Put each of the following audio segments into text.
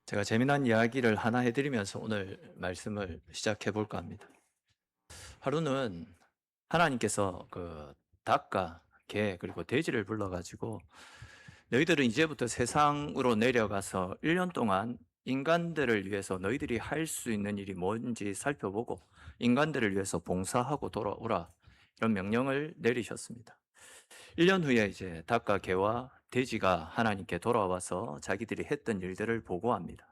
제가 재미난 이야기를 하나 해드리면서 오늘 말씀을 시작해 볼까 합니다. 하루는 하나님께서 그 닭과 개 그리고 돼지를 불러가지고 너희들은 이제부터 세상으로 내려가서 1년 동안 인간들을 위해서 너희들이 할 수 있는 일이 뭔지 살펴보고 인간들을 위해서 봉사하고 돌아오라, 이런 명령을 내리셨습니다. 1년 후에 이제 닭과 개와 돼지가 하나님께 돌아와서 자기들이 했던 일들을 보고합니다.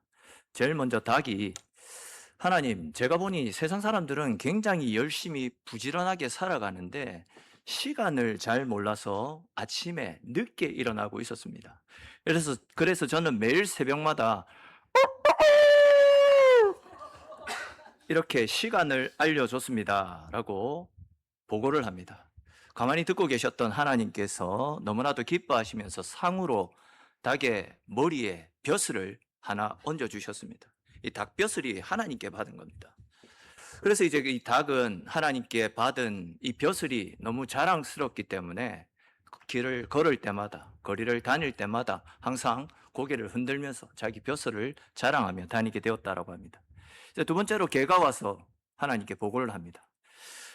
제일 먼저 닭이, 하나님, 제가 보니 세상 사람들은 굉장히 열심히 부지런하게 살아가는데 시간을 잘 몰라서 아침에 늦게 일어나고 있었습니다. 그래서 저는 매일 새벽마다 이렇게 시간을 알려줬습니다 라고 보고를 합니다. 가만히 듣고 계셨던 하나님께서 너무나도 기뻐하시면서 상으로 닭의 머리에 벼슬을 하나 얹어주셨습니다. 이 닭벼슬이 하나님께 받은 겁니다. 그래서 이제 이 닭은 하나님께 받은 이 벼슬이 너무 자랑스럽기 때문에 길을 걸을 때마다, 거리를 다닐 때마다 항상 고개를 흔들면서 자기 벼슬을 자랑하며 다니게 되었다라고 합니다. 이제 두 번째로 개가 와서 하나님께 보고를 합니다.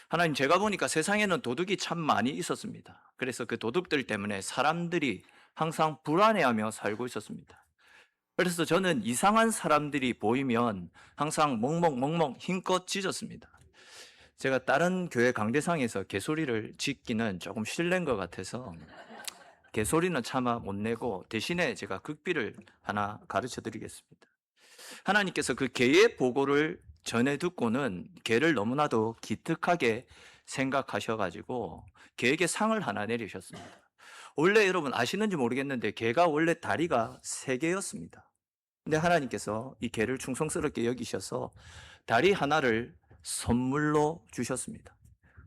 하나님, 제가 보니까 세상에는 도둑이 참 많이 있었습니다. 그래서 그 도둑들 때문에 사람들이 항상 불안해하며 살고 있었습니다. 그래서 저는 이상한 사람들이 보이면 항상 멍멍멍멍 힘껏 짖었습니다. 제가 다른 교회 강대상에서 개소리를 짓기는 조금 실례인 것 같아서 개소리는 차마 못 내고 대신에 제가 극비를 하나 가르쳐 드리겠습니다. 하나님께서 그 개의 보고를 전해 듣고는 개를 너무나도 기특하게 생각하셔가지고 개에게 상을 하나 내리셨습니다. 원래 여러분 아시는지 모르겠는데 개가 원래 다리가 3개였습니다. 근데 하나님께서 이 개를 충성스럽게 여기셔서 다리 하나를 선물로 주셨습니다.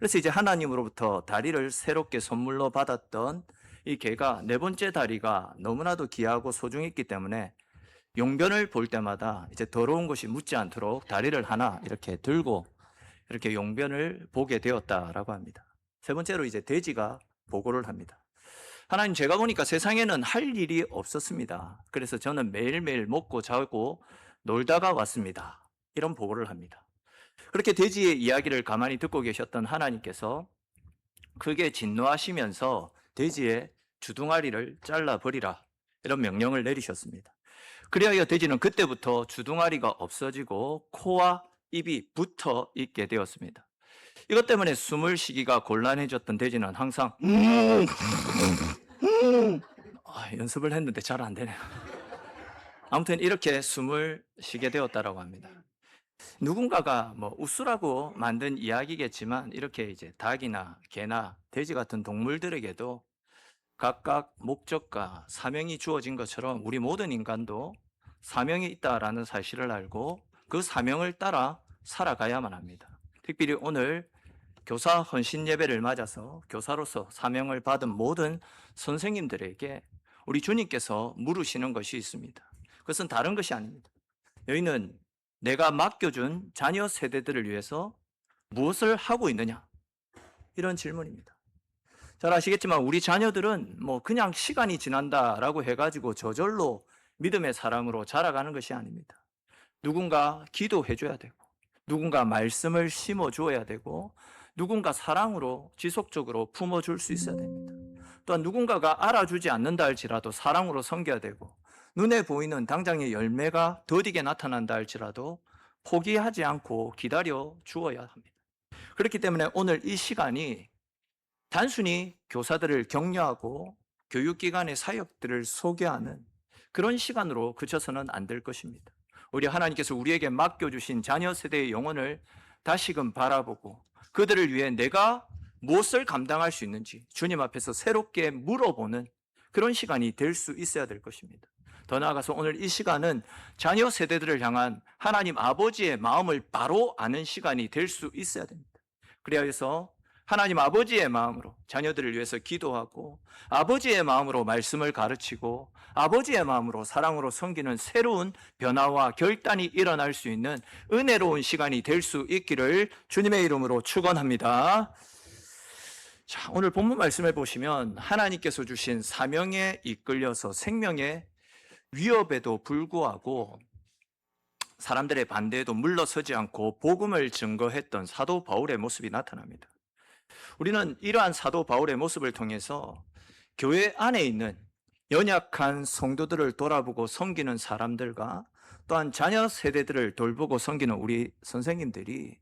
그래서 이제 하나님으로부터 다리를 새롭게 선물로 받았던 이 개가 4번째 다리가 너무나도 귀하고 소중했기 때문에 용변을 볼 때마다 이제 더러운 것이 묻지 않도록 다리를 하나 이렇게 들고 이렇게 용변을 보게 되었다라고 합니다. 세 번째로 이제 돼지가 보고를 합니다. 하나님, 제가 보니까 세상에는 할 일이 없었습니다. 그래서 저는 매일매일 먹고 자고 놀다가 왔습니다. 이런 보고를 합니다. 그렇게 돼지의 이야기를 가만히 듣고 계셨던 하나님께서 크게 진노하시면서 돼지의 주둥아리를 잘라버리라, 이런 명령을 내리셨습니다. 그리하여 돼지는 그때부터 주둥아리가 없어지고 코와 입이 붙어 있게 되었습니다. 이것 때문에 숨을 쉬기가 곤란해졌던 돼지는 항상 연습을 했는데 잘 안 되네요. 아무튼 이렇게 숨을 쉬게 되었다라고 합니다. 누군가가 뭐 웃으라고 만든 이야기겠지만 이렇게 이제 닭이나 개나 돼지 같은 동물들에게도 각각 목적과 사명이 주어진 것처럼 우리 모든 인간도 사명이 있다라는 사실을 알고 그 사명을 따라 살아가야만 합니다. 특별히 오늘 교사 헌신 예배를 맞아서 교사로서 사명을 받은 모든 선생님들에게 우리 주님께서 물으시는 것이 있습니다. 그것은 다른 것이 아닙니다. 너희는 내가 맡겨준 자녀 세대들을 위해서 무엇을 하고 있느냐? 이런 질문입니다. 잘 아시겠지만 우리 자녀들은 뭐 그냥 시간이 지난다라고 해가지고 저절로 믿음의 사람으로 자라가는 것이 아닙니다. 누군가 기도해 줘야 되고, 누군가 말씀을 심어 주어야 되고, 누군가 사랑으로 지속적으로 품어줄 수 있어야 됩니다. 또한 누군가가 알아주지 않는다 할지라도 사랑으로 섬겨야 되고, 눈에 보이는 당장의 열매가 더디게 나타난다 할지라도 포기하지 않고 기다려 주어야 합니다. 그렇기 때문에 오늘 이 시간이 단순히 교사들을 격려하고 교육기관의 사역들을 소개하는 그런 시간으로 그쳐서는 안 될 것입니다. 우리 하나님께서 우리에게 맡겨주신 자녀 세대의 영혼을 다시금 바라보고 그들을 위해 내가 무엇을 감당할 수 있는지 주님 앞에서 새롭게 물어보는 그런 시간이 될 수 있어야 될 것입니다. 더 나아가서 오늘 이 시간은 자녀 세대들을 향한 하나님 아버지의 마음을 바로 아는 시간이 될 수 있어야 됩니다. 그래서 하나님 아버지의 마음으로 자녀들을 위해서 기도하고 아버지의 마음으로 말씀을 가르치고 아버지의 마음으로 사랑으로 섬기는 새로운 변화와 결단이 일어날 수 있는 은혜로운 시간이 될 수 있기를 주님의 이름으로 축원합니다. 자, 오늘 본문 말씀을 보시면 하나님께서 주신 사명에 이끌려서 생명의 위협에도 불구하고 사람들의 반대에도 물러서지 않고 복음을 증거했던 사도 바울의 모습이 나타납니다. 우리는 이러한 사도 바울의 모습을 통해서 교회 안에 있는 연약한 성도들을 돌아보고 섬기는 사람들과 또한 자녀 세대들을 돌보고 섬기는 우리 선생님들이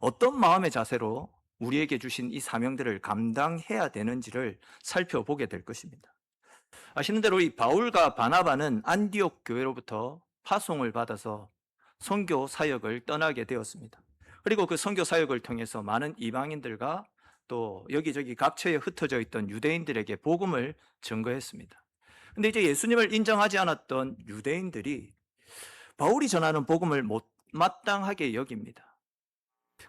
어떤 마음의 자세로 우리에게 주신 이 사명들을 감당해야 되는지를 살펴보게 될 것입니다. 아시는 대로 이 바울과 바나바는 안디옥 교회로부터 파송을 받아서 선교 사역을 떠나게 되었습니다. 그리고 그 선교 사역을 통해서 많은 이방인들과 또 여기저기 각처에 흩어져 있던 유대인들에게 복음을 증거했습니다. 근데 이제 예수님을 인정하지 않았던 유대인들이 바울이 전하는 복음을 마땅하게 여깁니다.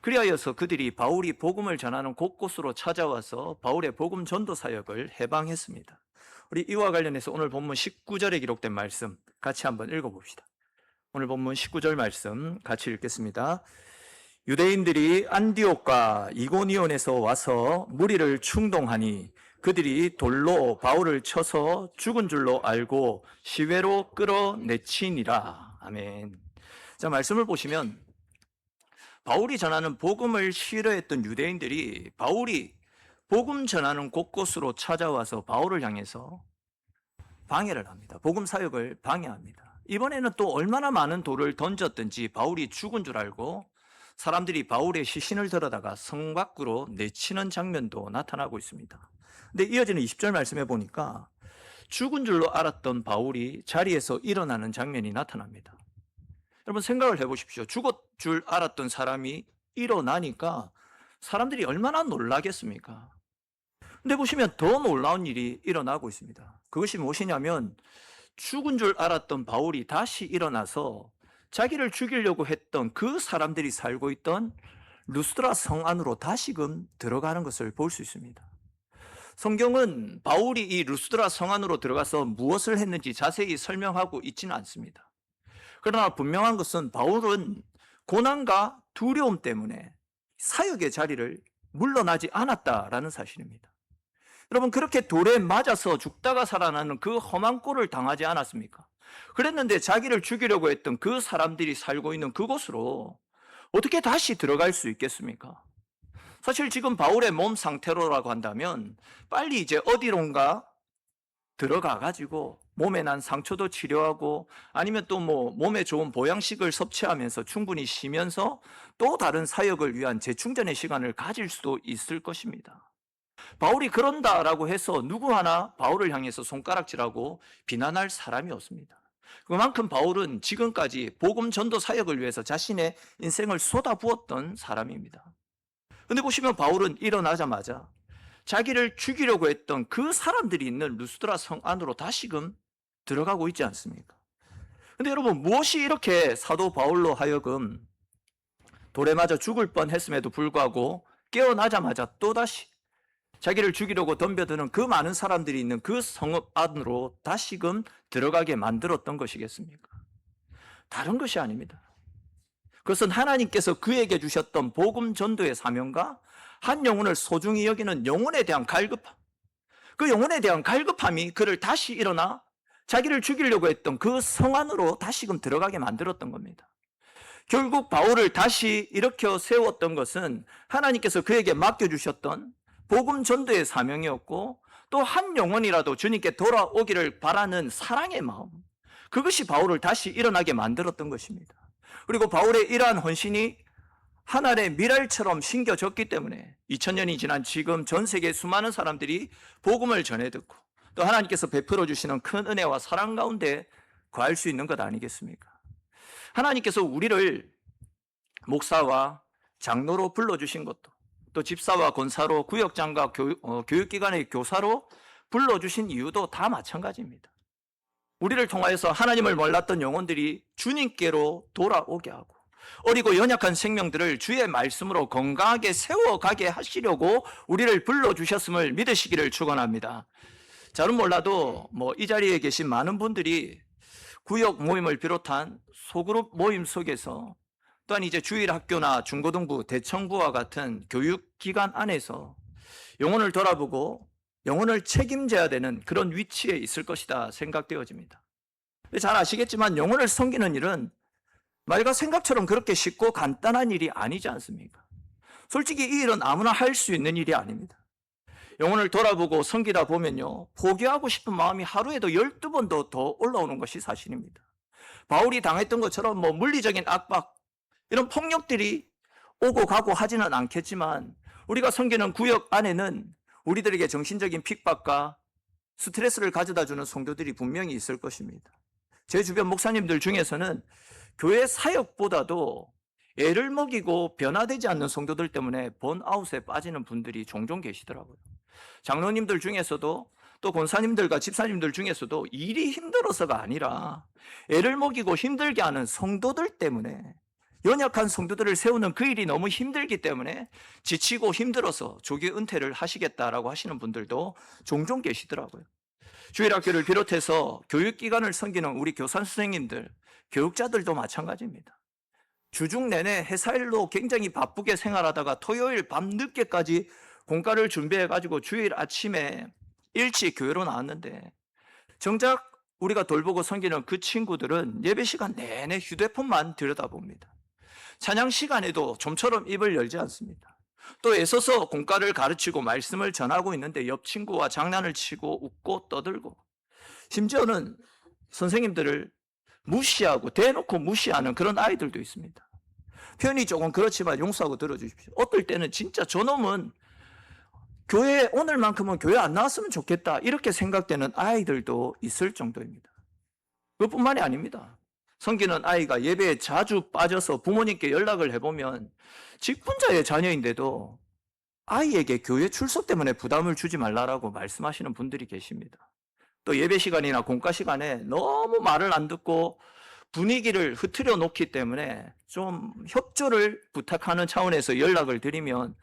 그리하여서 그들이 바울이 복음을 전하는 곳곳으로 찾아와서 바울의 복음 전도 사역을 해방했습니다. 우리 이와 관련해서 오늘 본문 19절에 기록된 말씀 같이 한번 읽어봅시다. 오늘 본문 19절 말씀 같이 읽겠습니다. 유대인들이 안디옥과 이고니온에서 와서 무리를 충동하니 그들이 돌로 바울을 쳐서 죽은 줄로 알고 시외로 끌어내치니라. 아멘. 자, 말씀을 보시면 바울이 전하는 복음을 싫어했던 유대인들이 바울이 복음 전하는 곳곳으로 찾아와서 바울을 향해서 방해를 합니다. 복음 사역을 방해합니다. 이번에는 또 얼마나 많은 돌을 던졌든지 바울이 죽은 줄 알고 사람들이 바울의 시신을 들어다가 성 밖으로 내치는 장면도 나타나고 있습니다. 근데 이어지는 20절 말씀해 보니까 죽은 줄로 알았던 바울이 자리에서 일어나는 장면이 나타납니다. 여러분 생각을 해보십시오. 죽을 줄 알았던 사람이 일어나니까 사람들이 얼마나 놀라겠습니까? 근데 보시면 더 놀라운 일이 일어나고 있습니다. 그것이 무엇이냐면 죽은 줄 알았던 바울이 다시 일어나서 자기를 죽이려고 했던 그 사람들이 살고 있던 루스드라 성 안으로 다시금 들어가는 것을 볼 수 있습니다. 성경은 바울이 이 루스드라 성 안으로 들어가서 무엇을 했는지 자세히 설명하고 있지는 않습니다. 그러나 분명한 것은 바울은 고난과 두려움 때문에 사역의 자리를 물러나지 않았다라는 사실입니다. 여러분 그렇게 돌에 맞아서 죽다가 살아나는 그 험한 꼴을 당하지 않았습니까? 그랬는데 자기를 죽이려고 했던 그 사람들이 살고 있는 그곳으로 어떻게 다시 들어갈 수 있겠습니까? 사실 지금 바울의 몸 상태로라고 한다면 빨리 이제 어디론가 들어가 가지고 몸에 난 상처도 치료하고 아니면 또 뭐 몸에 좋은 보양식을 섭취하면서 충분히 쉬면서 또 다른 사역을 위한 재충전의 시간을 가질 수도 있을 것입니다. 바울이 그런다라고 해서 누구 하나 바울을 향해서 손가락질하고 비난할 사람이 없습니다. 그만큼 바울은 지금까지 복음 전도 사역을 위해서 자신의 인생을 쏟아부었던 사람입니다. 근데 보시면 바울은 일어나자마자 자기를 죽이려고 했던 그 사람들이 있는 루스드라 성 안으로 다시금 들어가고 있지 않습니까? 근데 여러분 무엇이 이렇게 사도 바울로 하여금 돌에 맞아 죽을 뻔했음에도 불구하고 깨어나자마자 또다시 자기를 죽이려고 덤벼드는 그 많은 사람들이 있는 그 성읍 안으로 다시금 들어가게 만들었던 것이겠습니까? 다른 것이 아닙니다. 그것은 하나님께서 그에게 주셨던 복음 전도의 사명과 한 영혼을 소중히 여기는 영혼에 대한 갈급함, 그 영혼에 대한 갈급함이 그를 다시 일어나 자기를 죽이려고 했던 그 성 안으로 다시금 들어가게 만들었던 겁니다. 결국 바울을 다시 일으켜 세웠던 것은 하나님께서 그에게 맡겨주셨던 복음 전도의 사명이었고 또 한 영혼이라도 주님께 돌아오기를 바라는 사랑의 마음, 그것이 바울을 다시 일어나게 만들었던 것입니다. 그리고 바울의 이러한 헌신이 하늘의 미랄처럼 심겨졌기 때문에 2000년이 지난 지금 전 세계 수많은 사람들이 복음을 전해 듣고 또 하나님께서 베풀어 주시는 큰 은혜와 사랑 가운데 거할 수 있는 것 아니겠습니까? 하나님께서 우리를 목사와 장로로 불러주신 것도 또 집사와 권사로 구역장과 교육기관의 교사로 불러주신 이유도 다 마찬가지입니다. 우리를 통하여서 하나님을 몰랐던 영혼들이 주님께로 돌아오게 하고 어리고 연약한 생명들을 주의 말씀으로 건강하게 세워가게 하시려고 우리를 불러주셨음을 믿으시기를 축원합니다. 저는 몰라도 이 자리에 계신 많은 분들이 구역 모임을 비롯한 소그룹 모임 속에서 또한 이제 주일학교나 중고등부, 대청부와 같은 교육기관 안에서 영혼을 돌아보고 영혼을 책임져야 되는 그런 위치에 있을 것이다 생각되어집니다. 잘 아시겠지만 영혼을 섬기는 일은 말과 생각처럼 그렇게 쉽고 간단한 일이 아니지 않습니까? 솔직히 이 일은 아무나 할 수 있는 일이 아닙니다. 영혼을 돌아보고 섬기다 보면요, 포기하고 싶은 마음이 하루에도 12번도 더 올라오는 것이 사실입니다. 바울이 당했던 것처럼 물리적인 압박, 이런 폭력들이 오고 가고 하지는 않겠지만 우리가 섬기는 구역 안에는 우리들에게 정신적인 핍박과 스트레스를 가져다주는 성도들이 분명히 있을 것입니다. 제 주변 목사님들 중에서는 교회 사역보다도 애를 먹이고 변화되지 않는 성도들 때문에 번아웃에 빠지는 분들이 종종 계시더라고요. 장로님들 중에서도 또 권사님들과 집사님들 중에서도 일이 힘들어서가 아니라 애를 먹이고 힘들게 하는 성도들 때문에, 연약한 성도들을 세우는 그 일이 너무 힘들기 때문에 지치고 힘들어서 조기 은퇴를 하시겠다라고 하시는 분들도 종종 계시더라고요. 주일학교를 비롯해서 교육기관을 섬기는 우리 교사 선생님들, 교육자들도 마찬가지입니다. 주중 내내 회사일로 굉장히 바쁘게 생활하다가 토요일 밤 늦게까지 공과를 준비해가지고 주일 아침에 일찍 교회로 나왔는데, 정작 우리가 돌보고 섬기는 그 친구들은 예배 시간 내내 휴대폰만 들여다봅니다. 찬양 시간에도 좀처럼 입을 열지 않습니다. 또 애써서 공과를 가르치고 말씀을 전하고 있는데 옆 친구와 장난을 치고 웃고 떠들고, 심지어는 선생님들을 무시하고 대놓고 무시하는 그런 아이들도 있습니다. 표현이 조금 그렇지만 용서하고 들어주십시오. 어떨 때는 진짜 저놈은 교회, 오늘만큼은 교회 안 나왔으면 좋겠다, 이렇게 생각되는 아이들도 있을 정도입니다. 그것뿐만이 아닙니다. 섬기는 아이가 예배에 자주 빠져서 부모님께 연락을 해보면 직분자의 자녀인데도 아이에게 교회 출석 때문에 부담을 주지 말라라고 말씀하시는 분들이 계십니다. 또 예배 시간이나 공과 시간에 너무 말을 안 듣고 분위기를 흐트려 놓기 때문에 좀 협조를 부탁하는 차원에서 연락을 드리면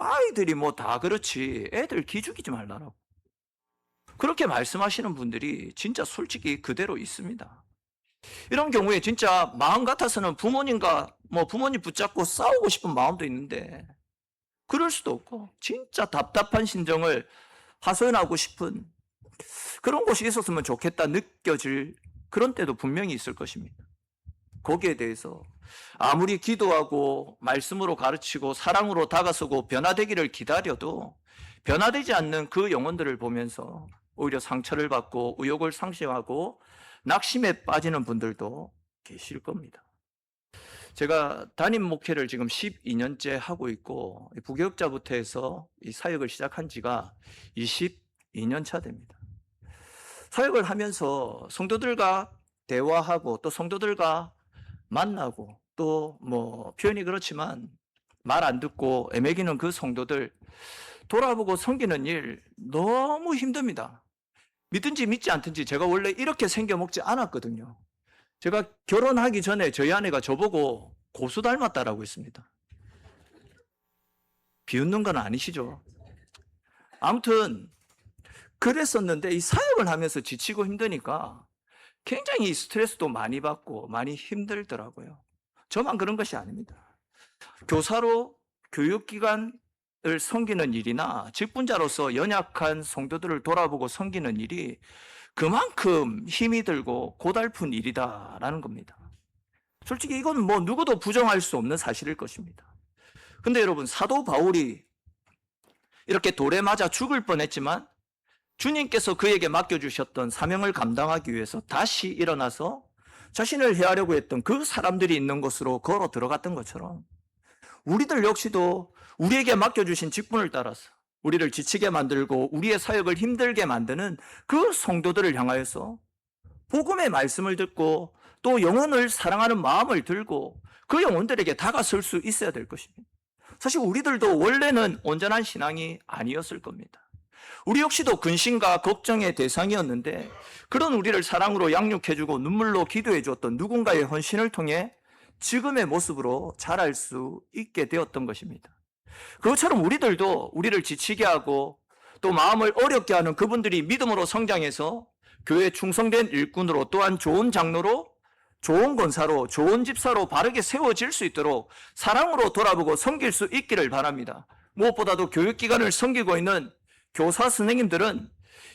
아이들이 다 그렇지, 애들 기죽이지 말라라고 그렇게 말씀하시는 분들이 진짜 솔직히 그대로 있습니다. 이런 경우에 진짜 마음 같아서는 부모님과 부모님 붙잡고 싸우고 싶은 마음도 있는데 그럴 수도 없고, 진짜 답답한 심정을 하소연하고 싶은 그런 곳이 있었으면 좋겠다 느껴질 그런 때도 분명히 있을 것입니다. 거기에 대해서 아무리 기도하고 말씀으로 가르치고 사랑으로 다가서고 변화되기를 기다려도 변화되지 않는 그 영혼들을 보면서 오히려 상처를 받고 의욕을 상실하고 낙심에 빠지는 분들도 계실 겁니다. 제가 담임 목회를 지금 12년째 하고 있고 부교육자부터 해서 이 사역을 시작한 지가 22년 차 됩니다. 사역을 하면서 성도들과 대화하고 또 성도들과 만나고 또 표현이 그렇지만 말 안 듣고 애매기는 그 성도들 돌아보고 섬기는 일 너무 힘듭니다. 믿든지 믿지 않든지 제가 원래 이렇게 생겨먹지 않았거든요. 제가 결혼하기 전에 저희 아내가 저보고 고수 닮았다라고 했습니다. 비웃는 건 아니시죠? 아무튼 그랬었는데 이 사역을 하면서 지치고 힘드니까 굉장히 스트레스도 많이 받고 많이 힘들더라고요. 저만 그런 것이 아닙니다. 교사로 교육기관을 섬기는 일이나 직분자로서 연약한 성도들을 돌아보고 섬기는 일이 그만큼 힘이 들고 고달픈 일이다라는 겁니다. 솔직히 이건 누구도 부정할 수 없는 사실일 것입니다. 근데 여러분, 사도 바울이 이렇게 돌에 맞아 죽을 뻔했지만 주님께서 그에게 맡겨주셨던 사명을 감당하기 위해서 다시 일어나서 자신을 해하려고 했던 그 사람들이 있는 곳으로 걸어 들어갔던 것처럼 우리들 역시도 우리에게 맡겨주신 직분을 따라서 우리를 지치게 만들고 우리의 사역을 힘들게 만드는 그 성도들을 향하여서 복음의 말씀을 듣고 또 영혼을 사랑하는 마음을 들고 그 영혼들에게 다가설 수 있어야 될 것입니다. 사실 우리들도 원래는 온전한 신앙이 아니었을 겁니다. 우리 역시도 근심과 걱정의 대상이었는데 그런 우리를 사랑으로 양육해주고 눈물로 기도해주었던 누군가의 헌신을 통해 지금의 모습으로 자랄 수 있게 되었던 것입니다. 그것처럼 우리들도 우리를 지치게 하고 또 마음을 어렵게 하는 그분들이 믿음으로 성장해서 교회 충성된 일꾼으로 또한 좋은 장로로 좋은 권사로 좋은 집사로 바르게 세워질 수 있도록 사랑으로 돌아보고 섬길 수 있기를 바랍니다. 무엇보다도 교육기관을 섬기고 있는 교사 선생님들은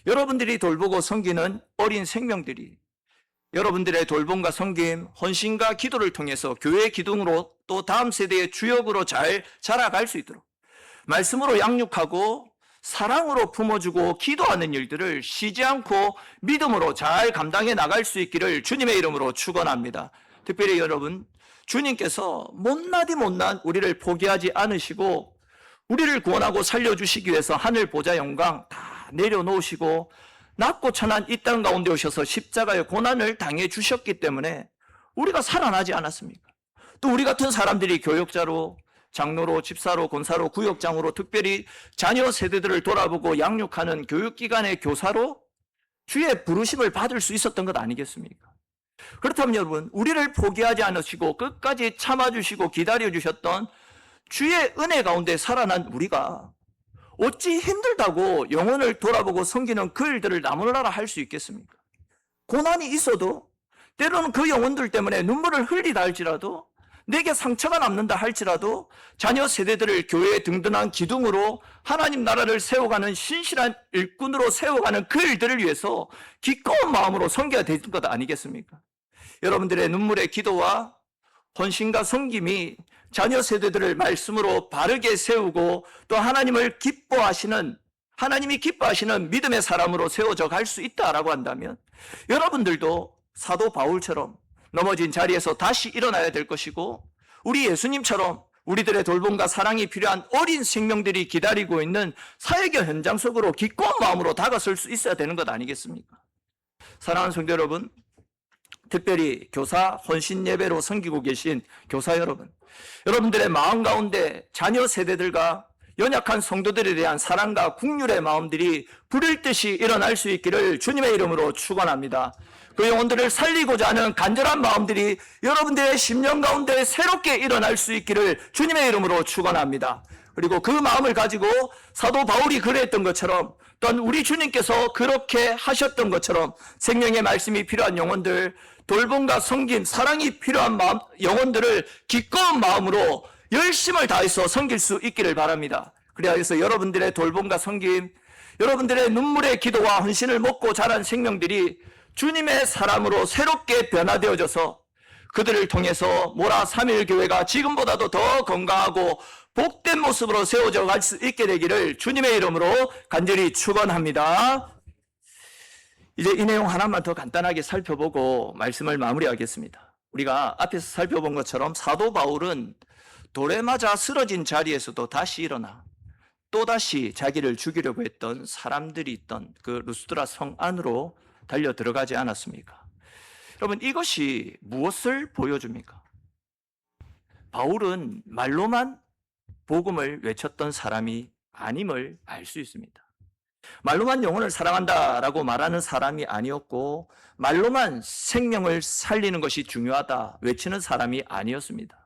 여러분들이 돌보고 섬기는 어린 생명들이 여러분들의 돌봄과 섬김, 헌신과 기도를 통해서 교회의 기둥으로 또 다음 세대의 주역으로 잘 자라갈 수 있도록 말씀으로 양육하고 사랑으로 품어주고 기도하는 일들을 쉬지 않고 믿음으로 잘 감당해 나갈 수 있기를 주님의 이름으로 축원합니다. 특별히 여러분, 주님께서 못나디 못난 우리를 포기하지 않으시고 우리를 구원하고 살려주시기 위해서 하늘 보좌 영광 다 내려놓으시고 낮고 천한 이 땅 가운데 오셔서 십자가의 고난을 당해 주셨기 때문에 우리가 살아나지 않았습니까? 또 우리 같은 사람들이 교역자로, 장로로, 집사로, 권사로, 구역장으로 특별히 자녀 세대들을 돌아보고 양육하는 교육기관의 교사로 주의 부르심을 받을 수 있었던 것 아니겠습니까? 그렇다면 여러분, 우리를 포기하지 않으시고 끝까지 참아주시고 기다려주셨던 주의 은혜 가운데 살아난 우리가 어찌 힘들다고 영혼을 돌아보고 섬기는 그 일들을 나무라라 할 수 있겠습니까? 고난이 있어도 때로는 그 영혼들 때문에 눈물을 흘리다 할지라도 내게 상처가 남는다 할지라도 자녀 세대들을 교회의 든든한 기둥으로 하나님 나라를 세워가는 신실한 일꾼으로 세워가는 그 일들을 위해서 기꺼운 마음으로 섬겨야 되는 것 아니겠습니까? 여러분들의 눈물의 기도와 헌신과 섬김이 자녀 세대들을 말씀으로 바르게 세우고 또 하나님이 기뻐하시는 믿음의 사람으로 세워져 갈 수 있다라고 한다면 여러분들도 사도 바울처럼 넘어진 자리에서 다시 일어나야 될 것이고 우리 예수님처럼 우리들의 돌봄과 사랑이 필요한 어린 생명들이 기다리고 있는 사역의 현장 속으로 기꺼운 마음으로 다가설 수 있어야 되는 것 아니겠습니까? 사랑하는 성도 여러분, 특별히 교사 헌신 예배로 섬기고 계신 교사 여러분, 여러분들의 마음 가운데 자녀 세대들과 연약한 성도들에 대한 사랑과 국률의 마음들이 불일 듯이 일어날 수 있기를 주님의 이름으로 축원합니다. 그 영혼들을 살리고자 하는 간절한 마음들이 여러분들의 심령 가운데 새롭게 일어날 수 있기를 주님의 이름으로 축원합니다. 그리고 그 마음을 가지고 사도 바울이 그랬던 것처럼 또한 우리 주님께서 그렇게 하셨던 것처럼 생명의 말씀이 필요한 영혼들, 돌봄과 섬김, 사랑이 필요한 마음, 영혼들을 기꺼운 마음으로 열심을 다해서 섬길 수 있기를 바랍니다. 그래야 해서 여러분들의 돌봄과 섬김, 여러분들의 눈물의 기도와 헌신을 먹고 자란 생명들이 주님의 사람으로 새롭게 변화되어져서 그들을 통해서 모라 3일 교회가 지금보다도 더 건강하고 복된 모습으로 세워져 갈 수 있게 되기를 주님의 이름으로 간절히 축원합니다. 이제 이 내용 하나만 더 간단하게 살펴보고 말씀을 마무리하겠습니다. 우리가 앞에서 살펴본 것처럼 사도 바울은 돌에 맞아 쓰러진 자리에서도 다시 일어나 또다시 자기를 죽이려고 했던 사람들이 있던 그 루스드라 성 안으로 달려 들어가지 않았습니까? 여러분, 이것이 무엇을 보여줍니까? 바울은 말로만 복음을 외쳤던 사람이 아님을 알 수 있습니다. 말로만 영혼을 사랑한다라고 말하는 사람이 아니었고 말로만 생명을 살리는 것이 중요하다 외치는 사람이 아니었습니다.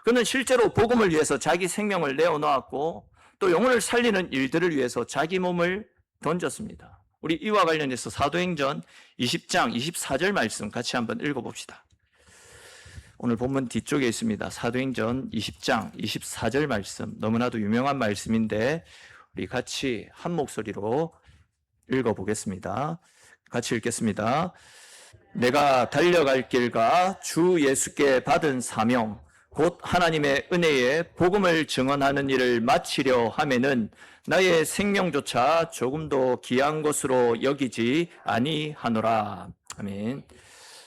그는 실제로 복음을 위해서 자기 생명을 내어놓았고 또 영혼을 살리는 일들을 위해서 자기 몸을 던졌습니다. 우리 이와 관련해서 사도행전 20장 24절 말씀 같이 한번 읽어봅시다. 오늘 본문 뒤쪽에 있습니다. 사도행전 20장 24절 말씀, 너무나도 유명한 말씀인데 우리 같이 한 목소리로 읽어보겠습니다. 같이 읽겠습니다. 내가 달려갈 길과 주 예수께 받은 사명 곧 하나님의 은혜에 복음을 증언하는 일을 마치려 하면은 나의 생명조차 조금도 귀한 것으로 여기지 아니하노라. 아멘.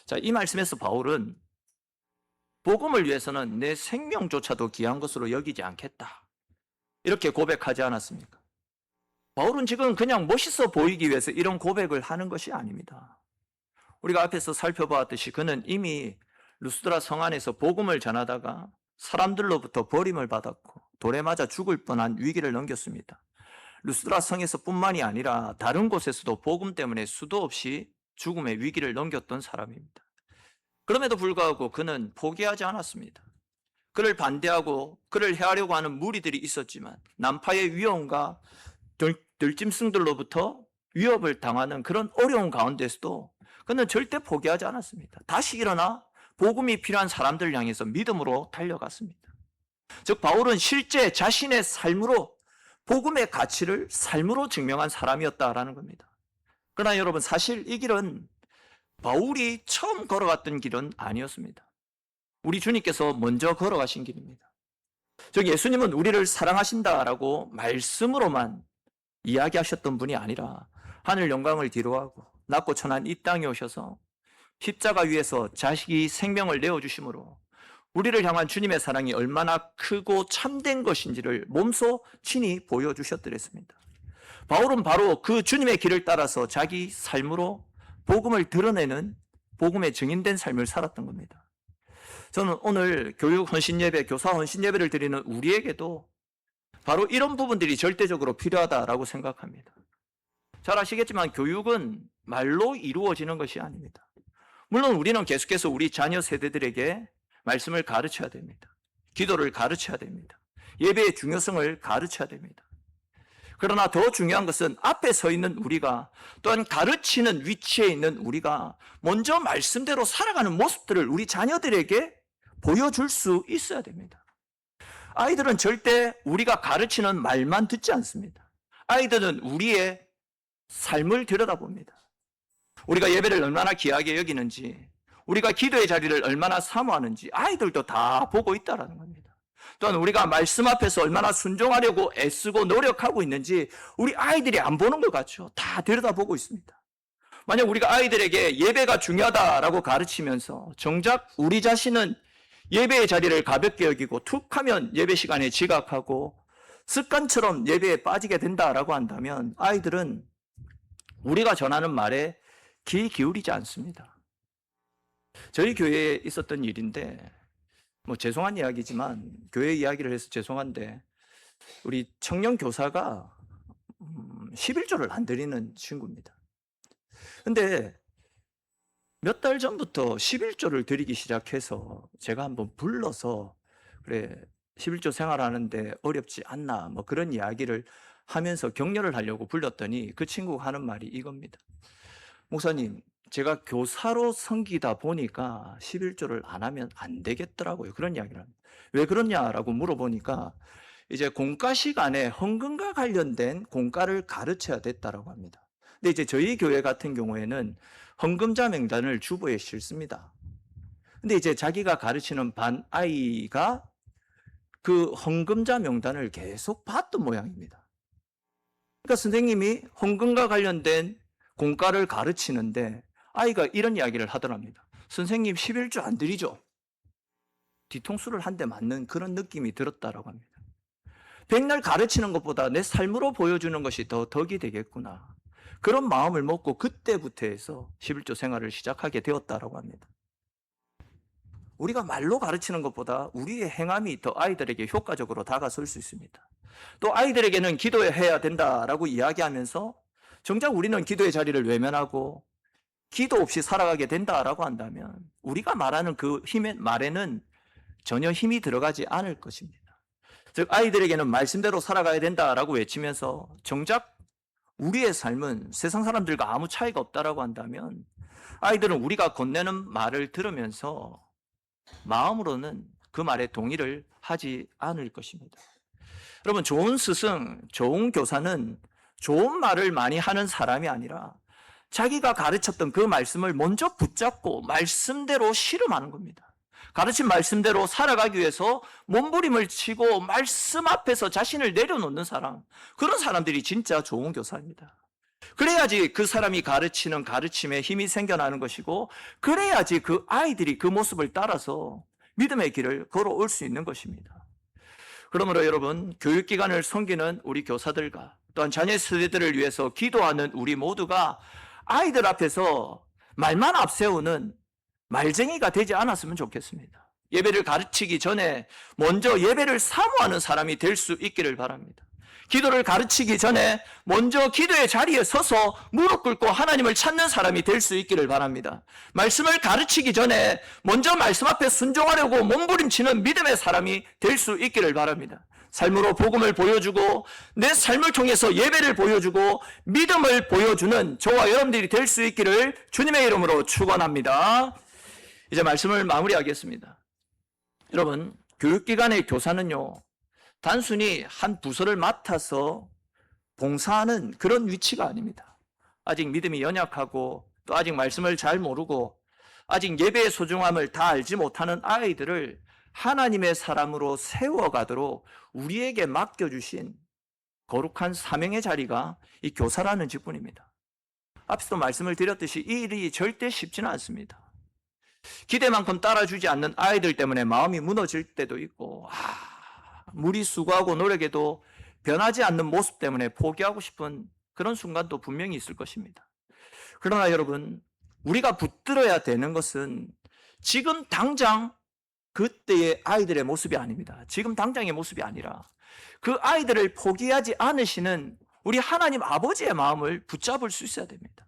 자, 이 말씀에서 바울은 복음을 위해서는 내 생명조차도 귀한 것으로 여기지 않겠다, 이렇게 고백하지 않았습니까? 바울은 지금 그냥 멋있어 보이기 위해서 이런 고백을 하는 것이 아닙니다. 우리가 앞에서 살펴보았듯이 그는 이미 루스드라 성 안에서 복음을 전하다가 사람들로부터 버림을 받았고 돌에 맞아 죽을 뻔한 위기를 넘겼습니다. 루스드라 성에서 뿐만이 아니라 다른 곳에서도 복음 때문에 수도 없이 죽음의 위기를 넘겼던 사람입니다. 그럼에도 불구하고 그는 포기하지 않았습니다. 그를 반대하고 그를 해하려고 하는 무리들이 있었지만 난파의 위험과 들짐승들로부터 위협을 당하는 그런 어려운 가운데서도 그는 절대 포기하지 않았습니다. 다시 일어나 복음이 필요한 사람들을 향해서 믿음으로 달려갔습니다. 즉 바울은 실제 자신의 삶으로 복음의 가치를 삶으로 증명한 사람이었다라는 겁니다. 그러나 여러분, 사실 이 길은 바울이 처음 걸어갔던 길은 아니었습니다. 우리 주님께서 먼저 걸어가신 길입니다. 즉 예수님은 우리를 사랑하신다라고 말씀으로만 이야기하셨던 분이 아니라 하늘 영광을 뒤로하고 낮고 천한 이 땅에 오셔서 십자가 위에서 자식이 생명을 내어주심으로 우리를 향한 주님의 사랑이 얼마나 크고 참된 것인지를 몸소 친히 보여주셨더랬습니다. 바울은 바로 그 주님의 길을 따라서 자기 삶으로 복음을 드러내는 복음의 증인된 삶을 살았던 겁니다. 저는 오늘 교육 헌신예배, 교사 헌신예배를 드리는 우리에게도 바로 이런 부분들이 절대적으로 필요하다라고 생각합니다. 잘 아시겠지만 교육은 말로 이루어지는 것이 아닙니다. 물론 우리는 계속해서 우리 자녀 세대들에게 말씀을 가르쳐야 됩니다. 기도를 가르쳐야 됩니다. 예배의 중요성을 가르쳐야 됩니다. 그러나 더 중요한 것은 앞에 서 있는 우리가 또한 가르치는 위치에 있는 우리가 먼저 말씀대로 살아가는 모습들을 우리 자녀들에게 보여줄 수 있어야 됩니다. 아이들은 절대 우리가 가르치는 말만 듣지 않습니다. 아이들은 우리의 삶을 들여다봅니다. 우리가 예배를 얼마나 귀하게 여기는지, 우리가 기도의 자리를 얼마나 사모하는지 아이들도 다 보고 있다는 겁니다. 또한 우리가 말씀 앞에서 얼마나 순종하려고 애쓰고 노력하고 있는지 우리 아이들이 안 보는 것 같죠. 다 들여다보고 있습니다. 만약 우리가 아이들에게 예배가 중요하다라고 가르치면서 정작 우리 자신은 예배의 자리를 가볍게 여기고 툭 하면 예배 시간에 지각하고 습관처럼 예배에 빠지게 된다라고 한다면 아이들은 우리가 전하는 말에 귀 기울이지 않습니다. 저희 교회에 있었던 일인데 죄송한 이야기지만 교회 이야기를 해서 죄송한데 우리 청년 교사가 11조를 안 드리는 친구입니다. 근데 몇 달 전부터 11조를 드리기 시작해서 제가 한번 불러서 그래 11조 생활하는데 어렵지 않나 뭐 그런 이야기를 하면서 격려를 하려고 불렀더니 그 친구가 하는 말이 이겁니다. 목사님, 제가 교사로 섬기다 보니까 11조를 안 하면 안 되겠더라고요. 그런 이야기를 합니다. 왜 그러냐라고 물어보니까 이제 공과 시간에 헌금과 관련된 공과를 가르쳐야 됐다라고 합니다. 근데 이제 저희 교회 같은 경우에는 헌금자 명단을 주보에 싣습니다. 근데 이제 자기가 가르치는 반 아이가 그 헌금자 명단을 계속 봤던 모양입니다. 그러니까 선생님이 헌금과 관련된 공과를 가르치는데 아이가 이런 이야기를 하더랍니다. 선생님 11조 안 드리죠? 뒤통수를 한 대 맞는 그런 느낌이 들었다라고 합니다. 백날 가르치는 것보다 내 삶으로 보여주는 것이 더 덕이 되겠구나. 그런 마음을 먹고 그때부터 해서 11조 생활을 시작하게 되었다라고 합니다. 우리가 말로 가르치는 것보다 우리의 행함이 더 아이들에게 효과적으로 다가설 수 있습니다. 또 아이들에게는 기도해야 된다라고 이야기하면서 정작 우리는 기도의 자리를 외면하고 기도 없이 살아가게 된다라고 한다면 우리가 말하는 그 힘의 말에는 전혀 힘이 들어가지 않을 것입니다. 즉 아이들에게는 말씀대로 살아가야 된다라고 외치면서 정작 우리의 삶은 세상 사람들과 아무 차이가 없다라고 한다면 아이들은 우리가 건네는 말을 들으면서 마음으로는 그 말에 동의를 하지 않을 것입니다. 여러분, 좋은 스승, 좋은 교사는 좋은 말을 많이 하는 사람이 아니라 자기가 가르쳤던 그 말씀을 먼저 붙잡고 말씀대로 실험하는 겁니다. 가르친 말씀대로 살아가기 위해서 몸부림을 치고 말씀 앞에서 자신을 내려놓는 사람, 그런 사람들이 진짜 좋은 교사입니다. 그래야지 그 사람이 가르치는 가르침에 힘이 생겨나는 것이고, 그래야지 그 아이들이 그 모습을 따라서 믿음의 길을 걸어올 수 있는 것입니다. 그러므로 여러분, 교육기관을 섬기는 우리 교사들과 또한 자녀 세대들을 위해서 기도하는 우리 모두가 아이들 앞에서 말만 앞세우는 말쟁이가 되지 않았으면 좋겠습니다. 예배를 가르치기 전에 먼저 예배를 사모하는 사람이 될 수 있기를 바랍니다. 기도를 가르치기 전에 먼저 기도의 자리에 서서 무릎 꿇고 하나님을 찾는 사람이 될 수 있기를 바랍니다. 말씀을 가르치기 전에 먼저 말씀 앞에 순종하려고 몸부림치는 믿음의 사람이 될 수 있기를 바랍니다. 삶으로 복음을 보여주고 내 삶을 통해서 예배를 보여주고 믿음을 보여주는 저와 여러분들이 될 수 있기를 주님의 이름으로 축원합니다. 이제 말씀을 마무리하겠습니다. 여러분, 교육기관의 교사는요, 단순히 한 부서를 맡아서 봉사하는 그런 위치가 아닙니다. 아직 믿음이 연약하고 또 아직 말씀을 잘 모르고 아직 예배의 소중함을 다 알지 못하는 아이들을 하나님의 사람으로 세워가도록 우리에게 맡겨주신 거룩한 사명의 자리가 이 교사라는 직분입니다. 앞서도 말씀을 드렸듯이 이 일이 절대 쉽지는 않습니다. 기대만큼 따라주지 않는 아이들 때문에 마음이 무너질 때도 있고, 무리수고하고 노력해도 변하지 않는 모습 때문에 포기하고 싶은 그런 순간도 분명히 있을 것입니다. 그러나 여러분, 우리가 붙들어야 되는 것은 지금 당장 그때의 아이들의 모습이 아닙니다. 지금 당장의 모습이 아니라 그 아이들을 포기하지 않으시는 우리 하나님 아버지의 마음을 붙잡을 수 있어야 됩니다.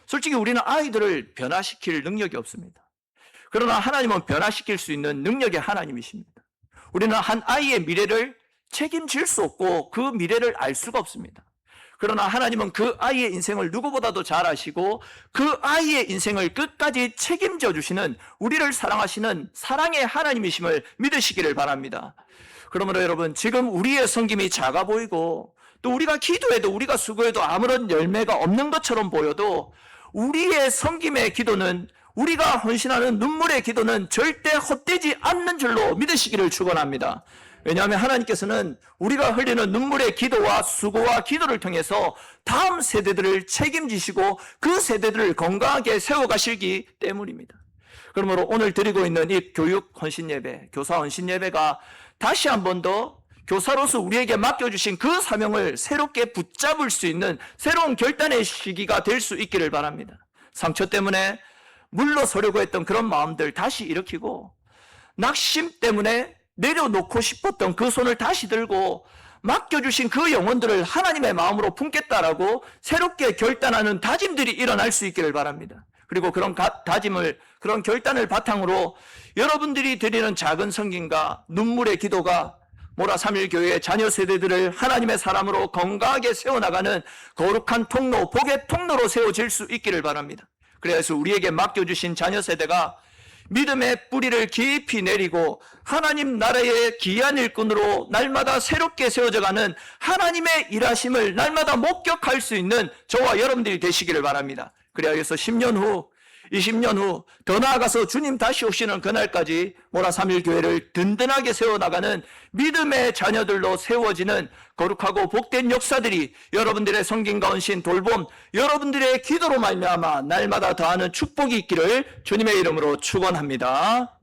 솔직히 우리는 아이들을 변화시킬 능력이 없습니다. 그러나 하나님은 변화시킬 수 있는 능력의 하나님이십니다. 우리는 한 아이의 미래를 책임질 수 없고 그 미래를 알 수가 없습니다. 그러나 하나님은 그 아이의 인생을 누구보다도 잘 아시고 그 아이의 인생을 끝까지 책임져 주시는, 우리를 사랑하시는 사랑의 하나님이심을 믿으시기를 바랍니다. 그러므로 여러분, 지금 우리의 섬김이 작아 보이고 또 우리가 기도해도 우리가 수고해도 아무런 열매가 없는 것처럼 보여도 우리의 섬김의 기도는, 우리가 헌신하는 눈물의 기도는 절대 헛되지 않는 줄로 믿으시기를 축원합니다. 왜냐하면 하나님께서는 우리가 흘리는 눈물의 기도와 수고와 기도를 통해서 다음 세대들을 책임지시고 그 세대들을 건강하게 세워가시기 때문입니다. 그러므로 오늘 드리고 있는 이 교육 헌신 예배, 교사 헌신 예배가 다시 한 번 더 교사로서 우리에게 맡겨주신 그 사명을 새롭게 붙잡을 수 있는 새로운 결단의 시기가 될 수 있기를 바랍니다. 상처 때문에 물러서려고 했던 그런 마음들 다시 일으키고, 낙심 때문에 내려놓고 싶었던 그 손을 다시 들고 맡겨주신 그 영혼들을 하나님의 마음으로 품겠다라고 새롭게 결단하는 다짐들이 일어날 수 있기를 바랍니다. 그리고 그런 다짐을, 그런 결단을 바탕으로 여러분들이 드리는 작은 성김과 눈물의 기도가 모라 3일 교회의 자녀 세대들을 하나님의 사람으로 건강하게 세워나가는 거룩한 통로, 복의 통로로 세워질 수 있기를 바랍니다. 그래서 우리에게 맡겨주신 자녀 세대가 믿음의 뿌리를 깊이 내리고 하나님 나라의 귀한 일꾼으로 날마다 새롭게 세워져가는 하나님의 일하심을 날마다 목격할 수 있는 저와 여러분들이 되시기를 바랍니다. 그래야 해서 10년 후, 20년 후, 더 나아가서 주님 다시 오시는 그날까지 모라 3일 교회를 든든하게 세워나가는 믿음의 자녀들로 세워지는 거룩하고 복된 역사들이 여러분들의 성김과 헌신, 돌봄, 여러분들의 기도로 말미암아 날마다 더하는 축복이 있기를 주님의 이름으로 축원합니다.